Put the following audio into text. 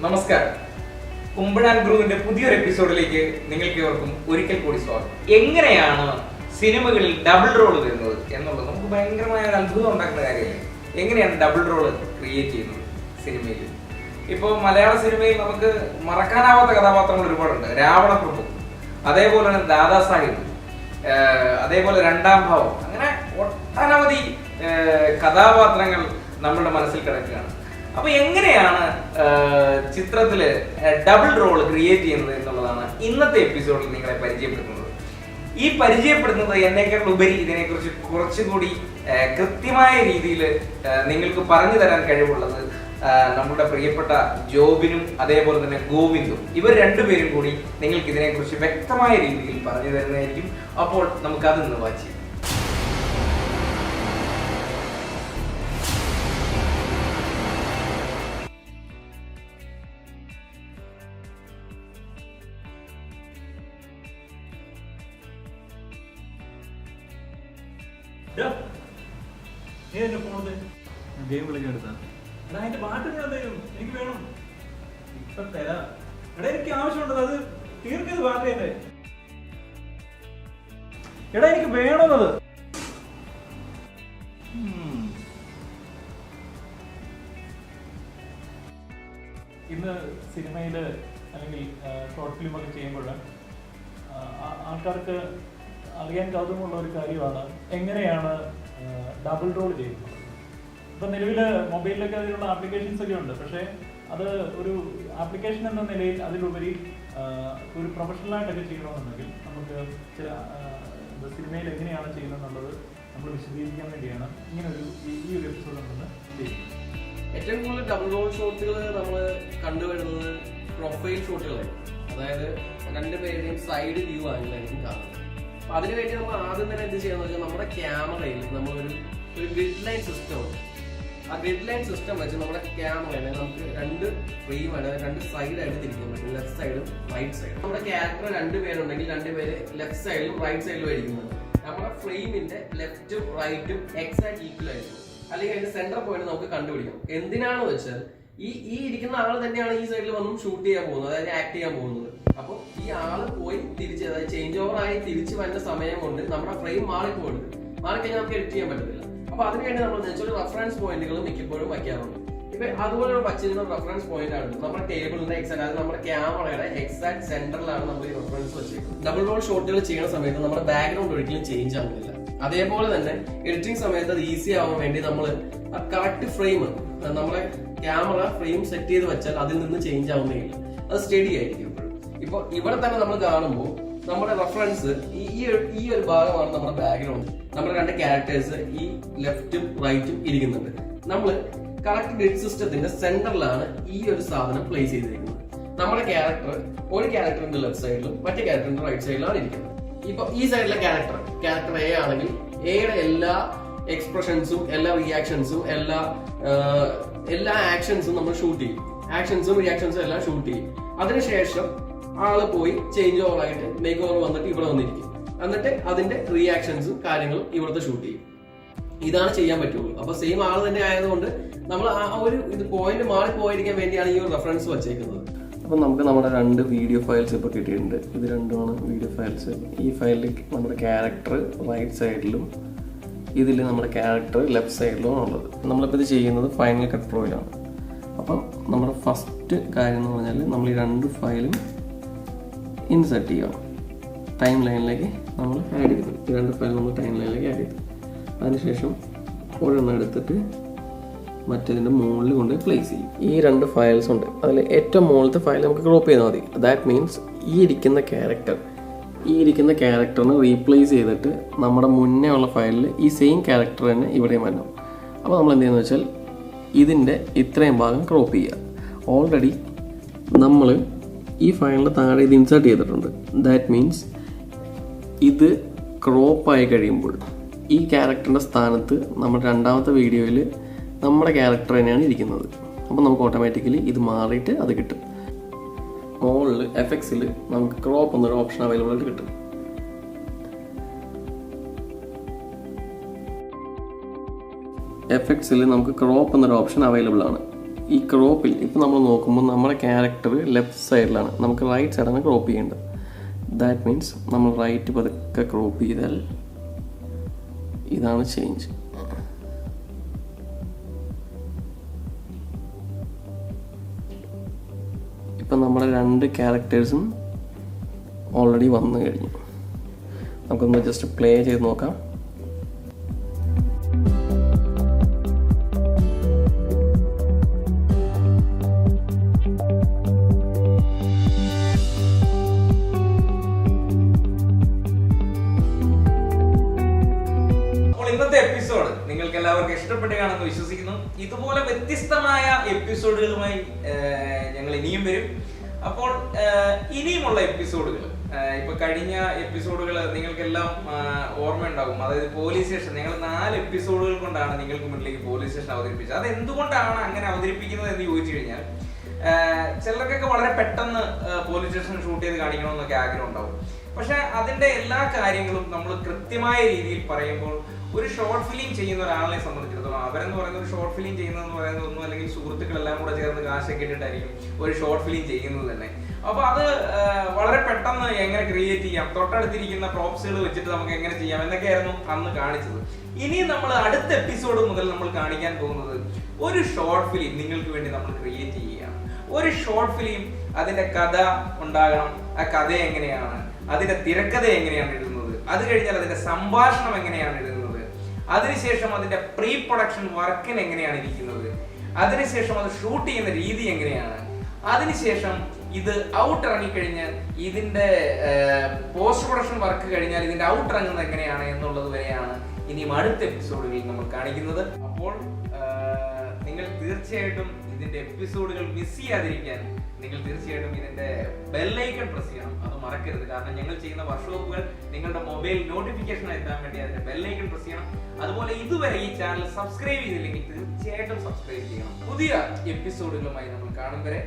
നമസ്കാരം. കുമ്പഴാൻ ഗ്രൂവിന്റെ പുതിയൊരു എപ്പിസോഡിലേക്ക് നിങ്ങൾക്ക് ഏവർക്കും ഒരിക്കൽ കൂടി സ്വാഗതം. എങ്ങനെയാണ് സിനിമകളിൽ ഡബിൾ റോൾ വരുന്നത് എന്നുള്ളത് നമുക്ക് ഭയങ്കരമായ ഒരു അത്ഭുതം ഉണ്ടാക്കുന്ന കാര്യമല്ലേ. എങ്ങനെയാണ് ഡബിൾ റോൾ ക്രിയേറ്റ് ചെയ്യുന്നത് സിനിമയിൽ? ഇപ്പോൾ മലയാള സിനിമയിൽ നമുക്ക് മറക്കാനാവാത്ത കഥാപാത്രങ്ങൾ ഒരുപാടുണ്ട്. രാവണപ്രഭു, അതേപോലെ തന്നെ ദാദാ സാഹിബ്, അതേപോലെ രണ്ടാം ഭാവം, അങ്ങനെ ഒട്ടനവധി കഥാപാത്രങ്ങൾ നമ്മുടെ മനസ്സിൽ കിടക്കുകയാണ്. അപ്പൊ എങ്ങനെയാണ് ചിത്രത്തില് ഡബിൾ റോൾ ക്രിയേറ്റ് ചെയ്യുന്നത് എന്നുള്ളതാണ് ഇന്നത്തെ എപ്പിസോഡിൽ നിങ്ങളെ പരിചയപ്പെടുത്തുന്നത്. ഈ പരിചയപ്പെടുത്തുന്നത് എന്നേക്കാൾ ഉപരി ഇതിനെക്കുറിച്ച് കുറച്ചുകൂടി കൃത്യമായ രീതിയിൽ നിങ്ങൾക്ക് പറഞ്ഞു തരാൻ കഴിവുള്ളത് നമ്മുടെ പ്രിയപ്പെട്ട ജോബിനും അതേപോലെ തന്നെ ഗോവിന്ദും. ഇവർ രണ്ടുപേരും കൂടി നിങ്ങൾക്ക് ഇതിനെക്കുറിച്ച് വ്യക്തമായ രീതിയിൽ പറഞ്ഞു തരുന്നതായിരിക്കും. അപ്പോൾ നമുക്കത് ഇന്ന് വാച്ച് ചെയ്യാം. ഗെയിം കളിക്കാൻ എടുത്താ അതിന്റെ പാട്ട് എനിക്ക് വേണം. ഇപ്പൊ തരാം. എടാ എനിക്ക് ആവശ്യമുണ്ടത്, അത് തീർക്കത് പാട്ട് തന്നെ. എടാ എനിക്ക് വേണമെന്നത്. ഇന്ന് സിനിമയില് അല്ലെങ്കിൽ ഷോർട്ട് ഫിലിം ഒക്കെ ചെയ്യുമ്പോൾ ആൾക്കാർക്ക് അറിയാൻ കൗതുകമുള്ള ഒരു കാര്യമാണ് എങ്ങനെയാണ് ഡബിൾ റോൾ ചെയ്യുന്നത്. ഇപ്പം നിലവിൽ മൊബൈലിലൊക്കെ അതിലുള്ള ആപ്ലിക്കേഷൻസ് ഒക്കെ ഉണ്ട്. പക്ഷേ അത് ഒരു ആപ്ലിക്കേഷൻ എന്ന നിലയിൽ അതിലുപരി ഒരു പ്രൊഫഷണലായിട്ടൊക്കെ ചെയ്യണമെന്നുണ്ടെങ്കിൽ നമുക്ക് ചില സിനിമയിൽ എങ്ങനെയാണ് ചെയ്യുന്നതെന്നുള്ളത് നമ്മൾ വിശദീകരിക്കാൻ വേണ്ടിയാണ് ഇങ്ങനെ ഈ ഒരു എപ്പിസോഡ് നമ്മൾ ചെയ്യുന്നത്. ഏറ്റവും കൂടുതൽ ഡബിൾ റോൾ ഷോട്ടുകൾ നമ്മൾ കണ്ടുവരുന്നത് പ്രൊഫൈൽ ഷോട്ടുകളായിരിക്കും. അതായത് രണ്ടുപേരുടെയും സൈഡ് വ്യൂ ആംഗിളായിരിക്കും കാണുന്നത്. അപ്പൊ അതിനുവേണ്ടി നമ്മൾ ആദ്യം തന്നെ എന്ത് ചെയ്യാന്ന് വെച്ചാൽ നമ്മുടെ ക്യാമറയിൽ നമ്മളൊരു ഗ്രിഡ് ലൈൻ സിസ്റ്റം ഉണ്ട്. ആ ഗ്രിഡ് ലൈൻ സിസ്റ്റം വെച്ച് നമ്മുടെ ക്യാമറയെ നമുക്ക് രണ്ട് ഫ്രെയിം അതായത് രണ്ട് സൈഡായിട്ട് തിരിക്കാൻ പറ്റും. ലെഫ്റ്റ് സൈഡും റൈറ്റ് സൈഡും. നമ്മുടെ ക്യാരക്ടർ രണ്ടുപേരുണ്ടെങ്കിൽ രണ്ടുപേര് ലെഫ്റ്റ് സൈഡിലും റൈറ്റ് സൈഡിലും ആയിരിക്കുന്നത്. നമ്മുടെ ഫ്രെയിമിന്റെ ലെഫ്റ്റും റൈറ്റും എക്സാക്ട് ഈക്വൽ ആയിരിക്കും. അല്ലെങ്കിൽ അതിന്റെ സെന്റർ പോയിന്റ് നമുക്ക് കണ്ടുപിടിക്കാം. എന്തിനാണെന്ന് വെച്ചാൽ ഈ ഇരിക്കുന്ന ആൾ തന്നെയാണ് ഈ സൈഡിൽ വന്നും ഷൂട്ട് ചെയ്യാൻ പോകുന്നത്, അതായത് ആക്ട് ചെയ്യാൻ പോകുന്നത്. അപ്പോൾ ഈ ആള് പോയി തിരിച്ച്, അതായത് ചേഞ്ച് ഓവർ ആയി തിരിച്ച് വരുന്ന സമയം കൊണ്ട് നമ്മുടെ ഫ്രെയിം മാറിപ്പോകരുത്. മാറിക്കഴിഞ്ഞാൽ നമുക്ക് എഡിറ്റ് ചെയ്യാൻ പറ്റത്തില്ല. അപ്പൊ അതിനുവേണ്ടി നമ്മൾ വെച്ചാൽ റെഫറൻസ് പോയിന്റുകൾ മിക്കപ്പോഴും വയ്ക്കാറുണ്ട്. ഇപ്പൊ അതുപോലെ വച്ചിരുന്ന റെഫറൻസ് പോയിന്റ് ആണ് നമ്മുടെ ടേബിളിന്റെ എക്സാക്ട്, അതായത് നമ്മുടെ ക്യാമറയുടെ എക്സാക്ട് സെന്ററിലാണ് നമ്മൾ ഈ റെഫറൻസ് വെച്ചേക്കുന്നത്. ഡബിൾ റോൾ ഷോട്ടുകൾ ചെയ്യുന്ന സമയത്ത് നമ്മുടെ ബാക്ക്ഗ്രൗണ്ട് ഒരിക്കലും ചേഞ്ച് ആവുന്നില്ല. അതേപോലെ തന്നെ എഡിറ്റിംഗ് സമയത്ത് അത് ഈസി ആവാൻ വേണ്ടി നമ്മൾ കറക്റ്റ് ഫ്രെയിം, നമ്മുടെ ക്യാമറ ഫ്രെയിം സെറ്റ് ചെയ്ത് വെച്ചാൽ അതിൽ നിന്ന് ചേഞ്ച് ആവുന്നില്ല, അത് സ്റ്റഡി ആയിരിക്കും. ഇപ്പൊ ഇവിടെ തന്നെ നമ്മൾ കാണുമ്പോൾ നമ്മുടെ റെഫറൻസ് ഈ ഒരു ഭാഗമാണ് നമ്മുടെ ബാക്ക്ഗ്രൗണ്ട്. നമ്മുടെ രണ്ട് ക്യാരക്ടേഴ്സ് ഈ ലെഫ്റ്റും റൈറ്റും ഇരിക്കുന്നുണ്ട്. നമ്മൾ കറക്റ്റ് ഗ്രിഡ് സിസ്റ്റത്തിന്റെ സെന്ററിലാണ് ഈ ഒരു സാധനം പ്ലേസ് ചെയ്തിരിക്കുന്നത്. നമ്മുടെ ക്യാരക്ടർ ഒരു ക്യാരക്ടറിന്റെ ലെഫ്റ്റ് സൈഡിലും മറ്റേ ക്യാരക്ടറിന്റെ റൈറ്റ് സൈഡിലാണ് ഇരിക്കുന്നത്. ഇപ്പൊ ഈ സൈഡിലെ ക്യാരക്ടർ എ ആണെങ്കിൽ എയുടെ എല്ലാ എക്സ്പ്രഷൻസും എല്ലാ റിയാക്ഷൻസും എല്ലാ ആക്ഷൻസും നമ്മൾ ഷൂട്ട് ചെയ്യും. ആക്ഷൻസും റിയാക്ഷൻസും എല്ലാം ഷൂട്ട് ചെയ്യും. അതിനുശേഷം ആള് പോയി ചേഞ്ച് ഓവർ ആയിട്ട് മേക്ക് ഓവർ വന്നിട്ട് ഇവിടെ വന്നിരിക്കും. എന്നിട്ട് അതിന്റെ റിയാക്ഷൻസും കാര്യങ്ങളും ഇവിടുത്തെ ഷൂട്ട് ചെയ്യും. ഇതാണ് ചെയ്യാൻ പറ്റുള്ളൂ. അപ്പൊ സെയിം ആള് തന്നെ ആയതുകൊണ്ട് നമ്മൾ ആ ഒരു പോയിന്റ് മാറി പോയിരിക്കാൻ വേണ്ടിയാണ് ഈ ഒരു റെഫറൻസ് വെച്ചേക്കുന്നത്. അപ്പം നമുക്ക് നമ്മുടെ രണ്ട് വീഡിയോ ഫയൽസ് ഇപ്പോൾ കിട്ടിയിട്ടുണ്ട്. ഇത് രണ്ടുമാണ് വീഡിയോ ഫയൽസ്. ഈ ഫയലിൽ നമ്മുടെ ക്യാരക്ടർ റൈറ്റ് സൈഡിലും ഇതിൽ നമ്മുടെ ക്യാരക്ടർ ലെഫ്റ്റ് സൈഡിലും ഉള്ളത്. നമ്മളിപ്പോൾ ഇത് ചെയ്യുന്നത് ഫൈനൽ കട്ട് പ്രോയിലാണ്. അപ്പം നമ്മുടെ ഫസ്റ്റ് കാര്യം എന്ന് പറഞ്ഞാൽ നമ്മൾ ഈ രണ്ട് ഫയലും ഇൻസെർട്ട് ചെയ്യണം. ടൈം ലൈനിലേക്ക് നമ്മൾ ആഡ് ചെയ്തു. ഈ രണ്ട് ഫയൽ നമ്മൾ ടൈം ലൈനിലേക്ക് ആഡ് ചെയ്തു. അതിനുശേഷം ഒരെണ്ണം എടുത്തിട്ട് മറ്റേതിൻ്റെ മുകളിൽ കൊണ്ട് പ്ലേസ് ചെയ്യും. ഈ രണ്ട് ഫയൽസ് ഉണ്ട്. അതിൽ ഏറ്റവും മുകളിലത്തെ ഫയൽ നമുക്ക് ക്രോപ്പ് ചെയ്താൽ മതി. ദാറ്റ് മീൻസ് ഈ ഇരിക്കുന്ന ക്യാരക്ടറിനെ റീപ്ലേസ് ചെയ്തിട്ട് നമ്മുടെ മുന്നേ ഉള്ള ഫയലിൽ ഈ സെയിം ക്യാരക്ടർ തന്നെ ഇവിടെയും വരണം. അപ്പോൾ നമ്മൾ എന്ത് ചെയ്യുന്നത് വെച്ചാൽ ഇതിൻ്റെ ഇത്രയും ഭാഗം ക്രോപ്പ് ചെയ്യുക. ഓൾറെഡി നമ്മൾ ഈ ഫയലിൻ്റെ താഴെ ഇത് ഇൻസേർട്ട് ചെയ്തിട്ടുണ്ട്. ദാറ്റ് മീൻസ് ഇത് ക്രോപ്പായി കഴിയുമ്പോൾ ഈ ക്യാരക്ടറിൻ്റെ സ്ഥാനത്ത് നമ്മുടെ രണ്ടാമത്തെ വീഡിയോയിൽ നമ്മുടെ ക്യാരക്ടർ തന്നെയാണ് ഇരിക്കുന്നത്. അപ്പോൾ നമുക്ക് ഓട്ടോമാറ്റിക്കലി ഇത് മാറിയിട്ട് അത് കിട്ടും. മുകളിൽ എഫക്ട്സിൽ നമുക്ക് ക്രോപ്പ് എന്നൊരു ഓപ്ഷൻ അവൈലബിൾ ആയിട്ട് കിട്ടും. എഫക്ട്സിൽ നമുക്ക് ക്രോപ്പ് എന്നൊരു ഓപ്ഷൻ അവൈലബിൾ ആണ്. ഈ ക്രോപ്പിൽ ഇപ്പം നമ്മൾ നോക്കുമ്പോൾ നമ്മുടെ ക്യാരക്ടർ ലെഫ്റ്റ് സൈഡിലാണ്, നമുക്ക് റൈറ്റ് സൈഡാണ് ക്രോപ്പ് ചെയ്യേണ്ടത്. ദാറ്റ് മീൻസ് നമ്മൾ റൈറ്റ് പതുക്കെ ക്രോപ്പ് ചെയ്താൽ ഇതാണ് ചേഞ്ച്. ഇപ്പം നമ്മുടെ 2 ക്യാരക്ടേഴ്സും ഓൾറെഡി വന്നു കഴിഞ്ഞു. നമുക്കൊന്ന് ജസ്റ്റ് പ്ലേ ചെയ്ത് നോക്കാം. ഇന്നത്തെ എപ്പിസോഡ് നിങ്ങൾക്ക് എല്ലാവർക്കും ഇഷ്ടപ്പെടുകയാണെന്ന് വിശ്വസിക്കുന്നു. ഇതുപോലെ വ്യത്യസ്തമായ എപ്പിസോഡുകളുമായി ഞങ്ങൾ ഇനിയും വരും. അപ്പോൾ ഇനിയുമുള്ള എപ്പിസോഡുകൾ, ഇപ്പൊ കഴിഞ്ഞ എപ്പിസോഡുകൾ നിങ്ങൾക്കെല്ലാം ഓർമ്മയുണ്ടാകും. അതായത് പോലീസ് സ്റ്റേഷൻ, ഞങ്ങൾ 4 എപ്പിസോഡുകൾ കൊണ്ടാണ് നിങ്ങൾക്ക് മുന്നിലേക്ക് പോലീസ് സ്റ്റേഷൻ അവതരിപ്പിച്ചത്. അത് എന്തുകൊണ്ടാണ് അങ്ങനെ അവതരിപ്പിക്കുന്നത് എന്ന് ചോദിച്ചു കഴിഞ്ഞാൽ, ചിലർക്കൊക്കെ വളരെ പെട്ടെന്ന് പോലീസ് സ്റ്റേഷൻ ഷൂട്ട് ചെയ്ത് കാണിക്കണമെന്നൊക്കെ ആഗ്രഹം ഉണ്ടാവും. പക്ഷെ അതിന്റെ എല്ലാ കാര്യങ്ങളും നമ്മൾ കൃത്യമായ രീതിയിൽ പറയുമ്പോൾ, ഒരു ഷോർട്ട് ഫിലിം ചെയ്യുന്ന ഒരാളെ സംബന്ധിച്ചിടത്തോളം, അവരെന്ന് പറയുന്ന ഒരു ഷോർട്ട് ഫിലിം ചെയ്യുന്നതെന്ന് പറയുന്നത് ഒന്നും, അല്ലെങ്കിൽ സുഹൃത്തുക്കളെല്ലാം കൂടെ ചേർന്ന് കാശൊക്കെ ഇട്ടിട്ടായിരിക്കും ഒരു ഷോർട്ട് ഫിലിം ചെയ്യുന്നത് തന്നെ. അപ്പൊ അത് വളരെ പെട്ടെന്ന് എങ്ങനെ ക്രിയേറ്റ് ചെയ്യാം, തൊട്ടടുത്തിരിക്കുന്ന പ്രോപ്സുകൾ വെച്ചിട്ട് നമുക്ക് എങ്ങനെ ചെയ്യാം എന്നൊക്കെയായിരുന്നു അന്ന് കാണിച്ചത്. ഇനി നമ്മൾ അടുത്ത എപ്പിസോഡ് മുതൽ നമ്മൾ കാണിക്കാൻ പോകുന്നത് ഒരു ഷോർട്ട് ഫിലിം നിങ്ങൾക്ക് വേണ്ടി നമ്മൾ ക്രിയേറ്റ് ചെയ്യുകയാണ്. ഒരു ഷോർട്ട് ഫിലിം, അതിന്റെ കഥ ഉണ്ടാകണം. ആ കഥ എങ്ങനെയാണ്, അതിന്റെ തിരക്കഥ എങ്ങനെയാണ് എഴുതുന്നത്, അത് കഴിഞ്ഞാൽ അതിന്റെ സംഭാഷണം എങ്ങനെയാണ് എഴുതുന്നത്, അതിനുശേഷം അതിന്റെ പ്രീ പ്രൊഡക്ഷൻ വർക്കിന് എങ്ങനെയാണ് ഇരിക്കുന്നത്, അതിനുശേഷം അത് ഷൂട്ട് ചെയ്യുന്ന രീതി എങ്ങനെയാണ്, അതിനുശേഷം ഇത് ഔട്ട് ഇറങ്ങിക്കഴിഞ്ഞാൽ ഇതിന്റെ പോസ്റ്റ് പ്രൊഡക്ഷൻ വർക്ക് കഴിഞ്ഞാൽ ഇതിന്റെ ഔട്ട് ഇറങ്ങുന്നത് എങ്ങനെയാണ് എന്നുള്ളത് വരെയാണ് ഇനിയും അടുത്ത എപ്പിസോഡുകളിൽ നമ്മൾ കാണിക്കുന്നത്. അപ്പോൾ നിങ്ങൾ തീർച്ചയായിട്ടും ഇതിന്റെ എപ്പിസോഡുകൾ മിസ് ചെയ്യാതിരിക്കാൻ നിങ്ങൾ തീർച്ചയായിട്ടും ഇതിന്റെ ബെല്ലൈക്കൺ പ്രസ് ചെയ്യണം. അത് മറക്കരുത്. കാരണം ഞങ്ങൾ ചെയ്യുന്ന വർക്ക്ഷോപ്പുകൾ നിങ്ങളുടെ മൊബൈൽ നോട്ടിഫിക്കേഷൻ എത്താൻ വേണ്ടി അതിന്റെ ബെല്ലൈക്കൺ പ്രസ് ചെയ്യണം. അതുപോലെ ഇതുവരെ ഈ ചാനൽ സബ്സ്ക്രൈബ് ചെയ്തില്ലെങ്കിൽ തീർച്ചയായിട്ടും സബ്സ്ക്രൈബ് ചെയ്യണം. പുതിയ എപ്പിസോഡുകളുമായി നമ്മൾ കാണും വരെ